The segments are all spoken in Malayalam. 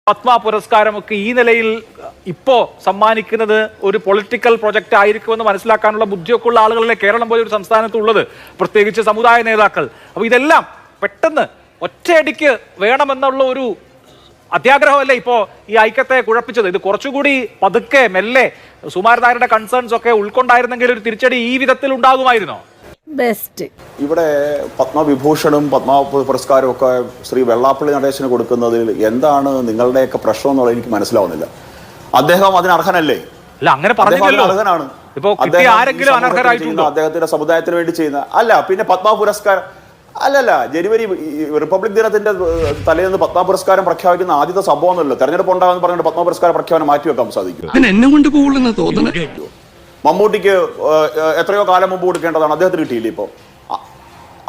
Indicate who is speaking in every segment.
Speaker 1: പത്മ പുരസ്കാരമൊക്കെ ഈ നിലയിൽ ഇപ്പോ സമ്മാനിക്കുന്നത് ഒരു പൊളിറ്റിക്കൽ പ്രൊജക്റ്റ് ആയിരിക്കുമെന്ന് മനസ്സിലാക്കാനുള്ള ബുദ്ധിയൊക്കെ ഉള്ള ആളുകളല്ലേ കേരളം പോലെ ഒരു സംസ്ഥാനത്തുള്ളത്, പ്രത്യേകിച്ച് സമുദായ നേതാക്കൾ. അപ്പോൾ ഇതെല്ലാം പെട്ടെന്ന് ഒറ്റയടിക്ക് വേണമെന്നുള്ള ഒരു അത്യാഗ്രഹമല്ലേ ഇപ്പോൾ ഈ ഐക്യത്തെ കുഴപ്പിച്ചത്? ഇത് കുറച്ചുകൂടി പതുക്കെ മെല്ലെ സുകുമാരൻ നായരുടെ കൺസേൺസ് ഒക്കെ ഉൾക്കൊണ്ടായിരുന്നെങ്കിൽ ഒരു തിരിച്ചടി ഈ വിധത്തിൽ ഉണ്ടാകുമായിരുന്നോ?
Speaker 2: ബെസ്റ്റ്.
Speaker 3: ഇവിടെ പത്മവിഭൂഷണും പത്മ പുരസ്കാരവും ഒക്കെ ശ്രീ വെള്ളാപ്പള്ളി നടേശന് കൊടുക്കുന്നതിൽ എന്താണ് നിങ്ങളുടെയൊക്കെ പ്രശ്നം എന്നുള്ളത് എനിക്ക് മനസ്സിലാവുന്നില്ല. അദ്ദേഹം അതിന് അർഹനല്ലേ?
Speaker 1: അല്ല, അങ്ങനെ പറഞ്ഞില്ലല്ലോ.
Speaker 3: അർഹനാണ്. അദ്ദേഹത്തിന്റെ സമുദായത്തിന് വേണ്ടി ചെയ്യുന്ന അല്ല. പിന്നെ പത്മ പുരസ്കാരം അല്ലല്ല, ജനുവരി റിപ്പബ്ലിക് ദിനത്തിന്റെ തലേന്ന് പത്മ പുരസ്കാരം പ്രഖ്യാപിക്കുന്ന ആദ്യത്തെ സംഭവമൊന്നുമല്ലോ. തെരഞ്ഞെടുപ്പ് ഉണ്ടാകുമെന്ന് പറഞ്ഞിട്ട് പത്മ പുരസ്കാരം പ്രഖ്യാപനം മാറ്റിവെക്കാൻ സാധിക്കും? മമ്മൂട്ടിക്ക് എത്രയോ കാലം മുമ്പ് കൊടുക്കേണ്ടതാണ്, അദ്ദേഹത്തിന് കിട്ടിയില്ലേ? ഇപ്പോൾ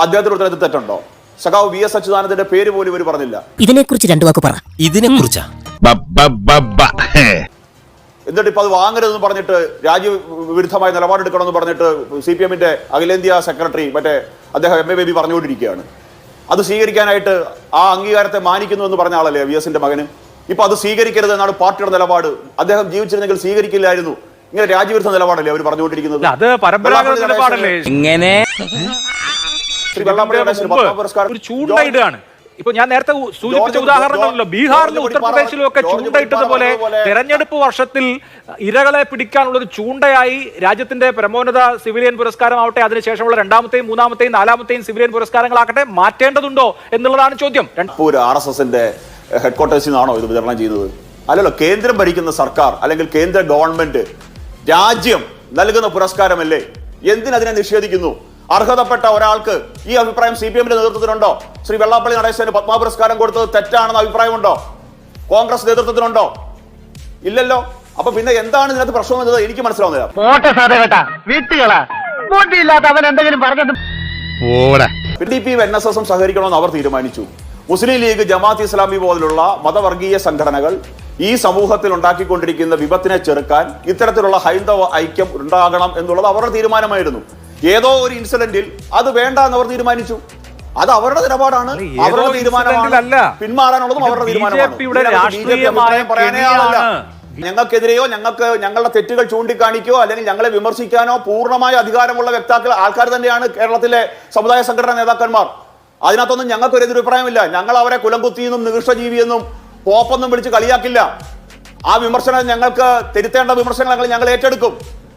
Speaker 3: അദ്ദേഹത്തിന് കൊടുത്തത് തെറ്റുണ്ടോ? സഖാവ് VS അച്യുതാനന്ദന്റെ പേര് പോലും ഇവർ പറഞ്ഞില്ല.
Speaker 4: ഇതിനെക്കുറിച്ച് രണ്ടു വാക്ക് പറ. ഇതിനെക്കുറിച്ചാ
Speaker 3: എന്നിട്ട് ഇപ്പൊ അത് വാങ്ങരുതെന്ന് പറഞ്ഞിട്ട് രാജ്യവിരുദ്ധമായ നിലപാടെടുക്കണമെന്ന് പറഞ്ഞിട്ട് CPM-ന്റെ അഖിലേന്ത്യാ സെക്രട്ടറി മറ്റേ അദ്ദേഹം MA ബേബി പറഞ്ഞുകൊണ്ടിരിക്കുകയാണ്. അത് സ്വീകരിക്കാനായിട്ട് ആ അംഗീകാരത്തെ മാനിക്കുന്നു എന്ന് പറഞ്ഞ ആളല്ലേ VS-ന്റെ മകന്. ഇപ്പൊ അത് സ്വീകരിക്കരുത് എന്നാണ് പാർട്ടിയുടെ നിലപാട്. അദ്ദേഹം ജീവിച്ചിരുന്നെങ്കിൽ സ്വീകരിക്കില്ലായിരുന്നു. ഇങ്ങനെ രാജ്യവിരുദ്ധ നിലപാടല്ലേ അവർ പറഞ്ഞുകൊണ്ടിരിക്കുന്നത്?
Speaker 1: അത് പരമ്പരാഗത നിലപാടല്ലേ?
Speaker 4: ഇങ്ങനെ
Speaker 1: ഒരു ചൂണ്ടയിടുകയാണ്. ഇപ്പൊ ഞാൻ നേരത്തെ സൂചിപ്പിച്ച ഉദാഹരണങ്ങളല്ലോ, ബീഹാറിലും ഉത്തർപ്രദേശിലും ഒക്കെ ചൂണ്ടയിട്ടതുപോലെ തെരഞ്ഞെടുപ്പ് വർഷത്തിൽ ഇരകളെ പിടിക്കാനുള്ള ഒരു ചൂണ്ടയായി രാജ്യത്തിന്റെ പരമോന്നത സിവിലിയൻ പുരസ്കാരമാവട്ടെ, അതിനുശേഷമുള്ള രണ്ടാമത്തെയും മൂന്നാമത്തെയും നാലാമത്തെയും സിവിലിയൻ പുരസ്കാരങ്ങളാകട്ടെ മാറ്റേണ്ടതുണ്ടോ എന്നുള്ളതാണ് ചോദ്യം.
Speaker 3: RSSന്റെ ഹെഡ്ക്വാർട്ടേഴ്സിൽ നിന്നാണോ ഇത് വിതരണം ചെയ്യുന്നത്? അല്ലല്ലോ, കേന്ദ്രം ഭരിക്കുന്ന സർക്കാർ അല്ലെങ്കിൽ കേന്ദ്ര ഗവൺമെന്റ് രാജ്യം നൽകുന്ന പുരസ്കാരമല്ലേ? എന്തിനതിനെ നിഷേധിക്കുന്നു? അർഹതപ്പെട്ട ഒരാൾക്ക് ഈ അഭിപ്രായം CPM-ന്റെ നേതൃത്വത്തിനുണ്ടോ? ശ്രീ വെള്ളാപ്പള്ളി നടേശന് പത്മ പുരസ്കാരം കൊടുത്തത് തെറ്റാണെന്ന അഭിപ്രായമുണ്ടോ? കോൺഗ്രസ് നേതൃത്വത്തിനുണ്ടോ? ഇല്ലല്ലോ. അപ്പൊ പിന്നെ എന്താണ് ഇതിനകത്ത് പ്രശ്നം എന്നത് എനിക്ക് മനസ്സിലാവുന്നില്ല. PDP NSS സഹകരിക്കണമെന്ന് അവർ തീരുമാനിച്ചു. മുസ്ലിം ലീഗ്, ജമാഅത്ത് ഇസ്ലാമി പോലുള്ള മതവർഗീയ സംഘടനകൾ ഈ സമൂഹത്തിൽ ഉണ്ടാക്കിക്കൊണ്ടിരിക്കുന്ന വിപത്തിനെ ചെറുക്കാൻ ഇത്തരത്തിലുള്ള ഹൈന്ദവ ഐക്യം ഉണ്ടാകണം എന്നുള്ളത് അവരുടെ തീരുമാനമായിരുന്നു. ഏതോ ഒരു ഇൻസിഡന്റിൽ അത് വേണ്ട എന്ന് അവർ തീരുമാനിച്ചു. അത് അവരുടെ നിലപാടാണ്, അവരുടെ തീരുമാനമാണ്. പിന്മാറാനുള്ളതും അവരുടെ തീരുമാനമാണ്. ഞങ്ങൾക്കെതിരെയോ ഞങ്ങളുടെ തെറ്റുകൾ ചൂണ്ടിക്കാണിക്കോ അല്ലെങ്കിൽ ഞങ്ങളെ വിമർശിക്കാനോ പൂർണ്ണമായ അധികാരമുള്ള വ്യക്താക്കൾ ആൾക്കാർ തന്നെയാണ് കേരളത്തിലെ സമുദായ സംഘടനാ നേതാക്കന്മാർ. അതിനകത്തൊന്നും ഞങ്ങൾക്ക് ഒരു എതിരഭിപ്രായമില്ല. ഞങ്ങൾ അവരെ കുലംകുത്തിയെന്നും നികൃഷ്ടജീവിയെന്നും പോപ്പൊന്നും വിളിച്ച് കളിയാക്കില്ല. ആ വിമർശനം ഞങ്ങൾക്ക് തിരുത്തേണ്ട വിമർശനങ്ങൾ ഞങ്ങൾ ഏറ്റെടുക്കും.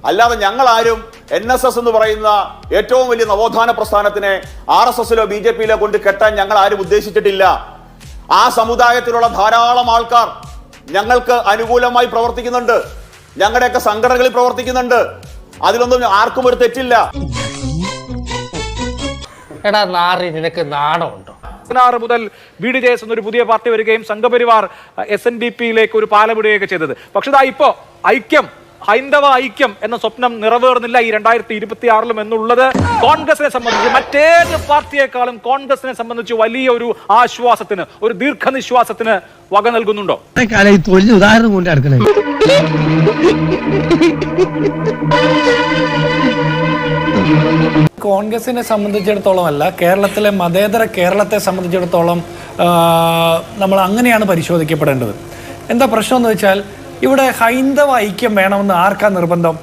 Speaker 3: അല്ലാതെ ഞങ്ങൾ ആരും NSS എന്ന് പറയുന്ന ഏറ്റവും വലിയ നവോത്ഥാന പ്രസ്ഥാനത്തിനെ RSSലോ BJPയിലോ കൊണ്ട് കെട്ടാൻ ഞങ്ങൾ ആരും ഉദ്ദേശിച്ചിട്ടില്ല. ആ സമുദായത്തിലുള്ള ധാരാളം ആൾക്കാർ ഞങ്ങൾക്ക് അനുകൂലമായി പ്രവർത്തിക്കുന്നുണ്ട്, ഞങ്ങളുടെയൊക്കെ സംഘടനകളിൽ പ്രവർത്തിക്കുന്നുണ്ട്. അതിലൊന്നും ആർക്കും ഒരു തെറ്റില്ല.
Speaker 5: എടാ നാറി, നിനക്ക് നാണമുണ്ടോ?
Speaker 1: 16 മുതൽ BDJS എന്നൊരു പുതിയ പാർട്ടി വരികയും സംഘപരിവാർ SNDPയിലേക്ക് ഒരു പാലമിടുകയൊക്കെ ചെയ്തത്. പക്ഷെ ഇപ്പോ ഐക്യം, ഹൈന്ദവ ഐക്യം എന്ന സ്വപ്നം നിറവേറുന്നില്ല ഈ 2026 എന്നുള്ളത് കോൺഗ്രസിനെ സംബന്ധിച്ച് മറ്റേത് പാർട്ടിയെക്കാളും കോൺഗ്രസിനെ സംബന്ധിച്ച് വലിയ ഒരു ആശ്വാസത്തിന്, ഒരു ദീർഘനിശ്വാസത്തിന് വക നൽകുന്നുണ്ടോ?
Speaker 6: കോൺഗ്രസിനെ സംബന്ധിച്ചിടത്തോളം അല്ല, കേരളത്തിലെ മതേതര കേരളത്തെ സംബന്ധിച്ചിടത്തോളം നമ്മൾ അങ്ങനെയാണ് പരിശോധിക്കപ്പെടേണ്ടത്. എന്താ പ്രശ്നം എന്ന് വെച്ചാൽ, ഇവിടെ ഹൈന്ദവ ഐക്യം വേണമെന്ന് ആർക്കാ നിർബന്ധം?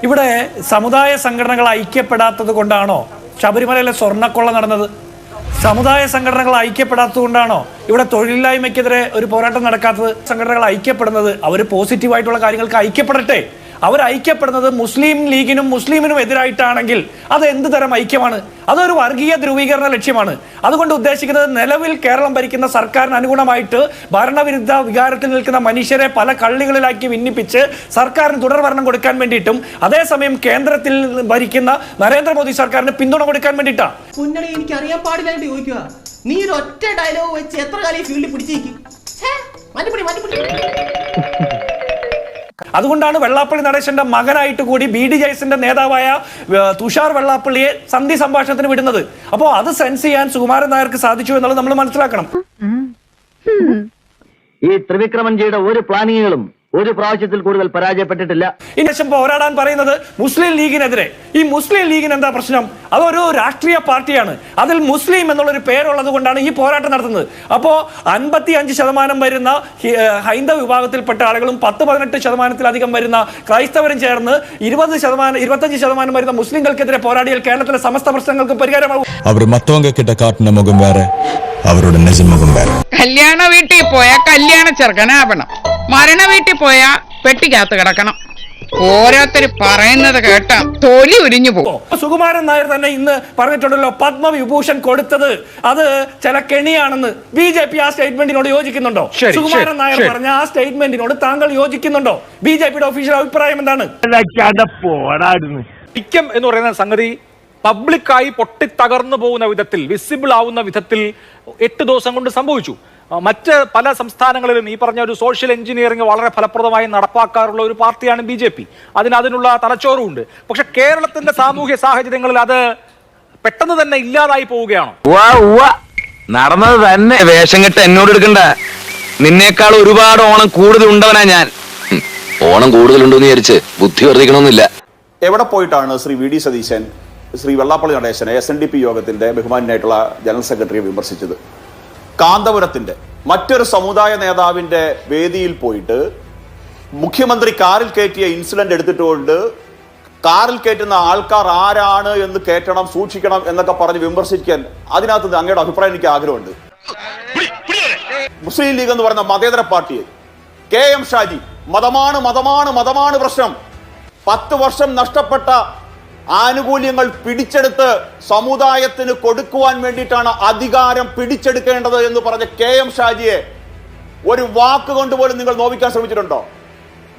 Speaker 6: ഇവിടെ സമുദായ സംഘടനകൾ ഐക്യപ്പെടാത്തത് കൊണ്ടാണോ ശബരിമലയിലെ സ്വർണ്ണക്കൊള്ള നടന്നത്? സമുദായ സംഘടനകൾ ഐക്യപ്പെടാത്തത് കൊണ്ടാണോ ഇവിടെ തൊഴിലില്ലായ്മയ്ക്കെതിരെ ഒരു പോരാട്ടം നടക്കാത്തത്? സംഘടനകൾ ഐക്യപ്പെടുന്നത് അവർ പോസിറ്റീവായിട്ടുള്ള കാര്യങ്ങൾക്ക് ഐക്യപ്പെടട്ടെ. അവർ ഐക്യപ്പെടുന്നത് മുസ്ലിം ലീഗിനും മുസ്ലിമിനും എതിരായിട്ടാണെങ്കിൽ അത് എന്ത് തരം ഐക്യമാണ്? അതൊരു വർഗീയ ധ്രുവീകരണ ലക്ഷ്യമാണ്. അതുകൊണ്ട് ഉദ്ദേശിക്കുന്നത് നിലവിൽ കേരളം ഭരിക്കുന്ന സർക്കാരിന് അനുകൂലമായിട്ട് ഭരണവിരുദ്ധ വികാരത്തിൽ നിൽക്കുന്ന മനുഷ്യരെ പല കള്ളികളിലാക്കി ഭിന്നിപ്പിച്ച് സർക്കാരിന് തുടർഭരണം കൊടുക്കാൻ വേണ്ടിയിട്ടും അതേസമയം കേന്ദ്രത്തിൽ ഭരിക്കുന്ന നരേന്ദ്രമോദി സർക്കാരിന് പിന്തുണ കൊടുക്കാൻ വേണ്ടിയിട്ടാണ്.
Speaker 7: എനിക്ക് അറിയാൻ പാടില്ലായിട്ട് ചോദിക്കുക, നീ ഒരു ഒറ്റ ഡയലോഗ് വെച്ച് എത്ര കാലം ഫീൽഡിൽ പിടിച്ചേക്കും?
Speaker 6: അതുകൊണ്ടാണ് വെള്ളാപ്പള്ളി നടേശന്റെ മകനായിട്ട് കൂടി BDJSന്റെ നേതാവായ തുഷാർ വെള്ളാപ്പള്ളിയെ സന്ധി സംഭാഷണത്തിന് വിടുന്നത്. അപ്പോൾ അത് സെൻസ് ചെയ്യാൻ സുകുമാരൻ നായർക്ക് സാധിച്ചു എന്നുള്ളത് നമ്മൾ മനസ്സിലാക്കണം.
Speaker 8: ഈ ത്രിവിക്രമൻജിയുടെ ഒരു പ്ലാനിങ്ങുകളും
Speaker 2: ഒരു പ്രാവശ്യത്തിൽ കൂടുതൽ പരാജയപ്പെട്ടിട്ടില്ല.
Speaker 6: ഇനിശം പോരാടാൻ പറയുന്നത് മുസ്ലിം ലീഗിനെതിരെ. ഈ മുസ്ലിം ലീഗിന് എന്താ പ്രശ്നം? അതൊരു രാഷ്ട്രീയ പാർട്ടിയാണ്. അതിൽ മുസ്ലിം എന്നുള്ളൊരു പേരുള്ളത് കൊണ്ടാണ് ഈ പോരാട്ടം നടത്തുന്നത്. അപ്പോൾ 55% വരുന്ന ഹൈന്ദവ വിഭാഗത്തിൽപ്പെട്ട ആളുകളും 10-18% വരുന്ന ക്രൈസ്തവരും ചേർന്ന് 20-25% വരുന്ന മുസ്ലിങ്ങൾക്കെതിരെ പോരാടിയാൽ കേരളത്തിലെ സമസ്ത പ്രശ്നങ്ങൾക്ക് പരിഹാരമാകും.
Speaker 8: അവർ മത്തവങ്ക കിട്ട കാട്ടിന്റെ മുഖം വേറെ, അവരുടെ നിജമുഖം വേറെ.
Speaker 9: കല്യാണ വീട്ടിൽ പോയാ കല്യാണ ചെറുക്കനാവണം, മരണ വീട്ടിൽ പോയാ പെട്ടിക്കകത്ത് കിടക്കണം. ഓരോരുത്തര് പറയുന്നത് കേട്ടാ തൊലി ഉരിഞ്ഞു പോകും.
Speaker 6: സുകുമാരൻ നായർ തന്നെ ഇന്ന് പറഞ്ഞിട്ടുണ്ടല്ലോ, പത്മവിഭൂഷൺ കൊടുത്തത് അത് ചില കെണിയാണെന്ന്. BJP ആ സ്റ്റേറ്റ്മെന്റിനോട് യോജിക്കുന്നുണ്ടോ? സുകുമാരൻ നായർ പറഞ്ഞ ആ സ്റ്റേറ്റ്മെന്റിനോട് താങ്കൾ യോജിക്കുന്നുണ്ടോ? BJPയുടെ ഒഫീഷ്യൽ അഭിപ്രായം എന്താണ്?
Speaker 1: ഐക്യം എന്ന് പറയുന്ന സംഗതി പബ്ലിക്കായി പൊട്ടിത്തകർന്നു പോകുന്ന വിധത്തിൽ, വിസിബിൾ ആവുന്ന വിധത്തിൽ 8 ദിവസം കൊണ്ട് സംഭവിച്ചു. മറ്റ് പല സംസ്ഥാനങ്ങളിലും ഈ പറഞ്ഞ ഒരു സോഷ്യൽ എഞ്ചിനീയറിംഗ് വളരെ ഫലപ്രദമായി നടപ്പാക്കാറുള്ള ഒരു പാർട്ടിയാണ് BJP. അതിനുള്ള തലച്ചോറുമുണ്ട്. പക്ഷെ കേരളത്തിന്റെ സാമൂഹ്യ സാഹചര്യങ്ങളിൽ അത് പെട്ടെന്ന് തന്നെ ഇല്ലാതായി പോവുകയാണോ?
Speaker 10: നടന്നത് തന്നെ വേഷം കെട്ട് എന്നോട് എടുക്കണ്ട. നിന്നേക്കാൾ ഒരുപാട് ഓണം കൂടുതൽ ഉണ്ടവനാ ഞാൻ. ഓണം കൂടുതലുണ്ടെന്ന് വിചാരിച്ച് ബുദ്ധി വർദ്ധിക്കണമെന്നില്ല.
Speaker 3: എവിടെ പോയിട്ടാണ് ശ്രീ VD സതീശൻ ശ്രീ വെള്ളാപ്പള്ളി നടേശനെ SNDP യോഗത്തിന്റെ ബഹുമാനായിട്ടുള്ള ജനറൽ സെക്രട്ടറിയെ വിമർശിച്ചത്? കാന്തപുരത്തിന്റെ മറ്റൊരു സമുദായ നേതാവിന്റെ വേദിയിൽ പോയിട്ട് മുഖ്യമന്ത്രി കാറിൽ കയറ്റിയ ഇൻസിഡന്റ് എടുത്തിട്ടുകൊണ്ട് കാറിൽ കയറ്റുന്ന ആൾക്കാർ ആരാണ് എന്ന് കേട്ടണം, സൂക്ഷിക്കണം എന്നൊക്കെ പറഞ്ഞ് വിമർശിക്കാൻ, അതിനകത്ത് അങ്ങയുടെ അഭിപ്രായം എനിക്ക് ആഗ്രഹമുണ്ട്. മുസ്ലിം ലീഗ് എന്ന് പറയുന്ന മതേതര പാർട്ടിയെ KM ഷാജി മതമാണ് പ്രശ്നം, 10 വർഷം നഷ്ടപ്പെട്ട ആനുകൂല്യങ്ങൾ പിടിച്ചെടുത്ത് സമുദായത്തിന് കൊടുക്കുവാൻ വേണ്ടിയിട്ടാണ് അധികാരം പിടിച്ചെടുക്കേണ്ടത് എന്ന് പറഞ്ഞ KM ഷാജിയെ ഒരു വാക്ക് കൊണ്ടുപോലും നിങ്ങൾ നോവിക്കാൻ ശ്രമിച്ചിട്ടുണ്ടോ?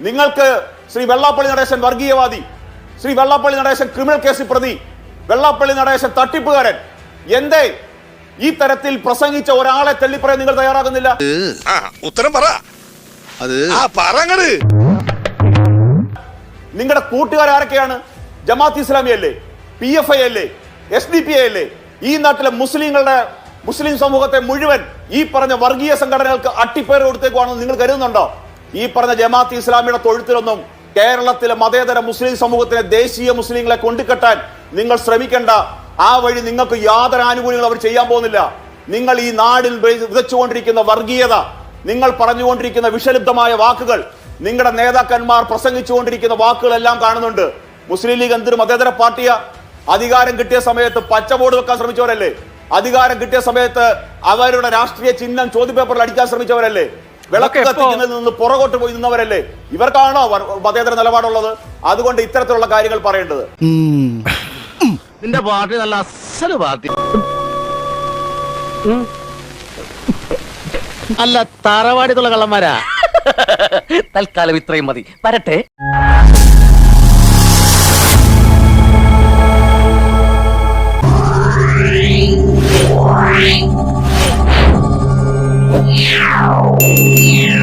Speaker 3: നിങ്ങൾക്ക് ശ്രീ വെള്ളാപ്പള്ളി നടേശൻ വർഗീയവാദി, ശ്രീ വെള്ളാപ്പള്ളി നടേശൻ ക്രിമിനൽ കേസിൽ പ്രതി, വെള്ളാപ്പള്ളി നടേശൻ തട്ടിപ്പുകാരൻ, എന്തേ ഈ തരത്തിൽ പ്രസംഗിച്ച ഒരാളെ തള്ളിപ്പറയാൻ നിങ്ങൾ തയ്യാറാകുന്നില്ല?
Speaker 8: ഉത്തരം പറ.
Speaker 3: നിങ്ങളുടെ കൂട്ടുകാരൊക്കെയാണ്? ജമാഅത്ത് ഇസ്ലാമി അല്ലേ? PFI അല്ലേ? SDP അല്ലേ? ഈ നാട്ടിലെ മുസ്ലിം സമൂഹത്തെ മുഴുവൻ ഈ പറഞ്ഞ വർഗീയ സംഘടനകൾക്ക് അട്ടിപ്പേർ കൊടുത്തേക്കുവാണെന്ന് നിങ്ങൾ കരുതുന്നുണ്ടോ? ഈ പറഞ്ഞ ജമാഅത്ത് ഇസ്ലാമിയുടെ തൊഴുത്തിലൊന്നും കേരളത്തിലെ മതേതര മുസ്ലിം സമൂഹത്തിലെ ദേശീയ മുസ്ലിങ്ങളെ കൊണ്ടുകെട്ടാൻ നിങ്ങൾ ശ്രമിക്കേണ്ട. ആ വഴി നിങ്ങൾക്ക് യാതൊരു ആനുകൂല്യങ്ങളും അവർ ചെയ്യാൻ പോകുന്നില്ല. നിങ്ങൾ ഈ നാടിൽ വിതച്ചുകൊണ്ടിരിക്കുന്ന വർഗീയത, നിങ്ങൾ പറഞ്ഞുകൊണ്ടിരിക്കുന്ന വിഷലിപ്തമായ വാക്കുകൾ, നിങ്ങളുടെ നേതാക്കന്മാർ പ്രസംഗിച്ചുകൊണ്ടിരിക്കുന്ന വാക്കുകളെല്ലാം കാണുന്നുണ്ട്. മുസ്ലിം ലീഗ് എന്തൊരു മതേതര പാർട്ടിയാ? അധികാരം കിട്ടിയ സമയത്ത് പച്ച ബോർഡ് വെക്കാൻ ശ്രമിച്ചവരല്ലേ? അധികാരം കിട്ടിയ സമയത്ത് അവരുടെ രാഷ്ട്രീയ ചിഹ്നം ചോദ്യപേപ്പറിൽ അടിക്കാൻ ശ്രമിച്ചവരല്ലേ? വിളക്ക് കത്തിക്കുന്നതിൽ നിന്ന് പുറകോട്ട് പോയി നിന്നവരല്ലേ? ഇവർക്കാണോ മതേതര നിലപാടുള്ളത്? അതുകൊണ്ട് ഇത്തരത്തിലുള്ള കാര്യങ്ങൾ പറയേണ്ടത്.
Speaker 2: നിന്റെ പാർട്ടി നല്ല അസല് പാർട്ടി അല്ല, തറവാടിത്തുള്ള കള്ളന്മാരാ.
Speaker 4: തൽക്കാലം ഇത്രയും മതി. വരട്ടെ.
Speaker 11: Yeah.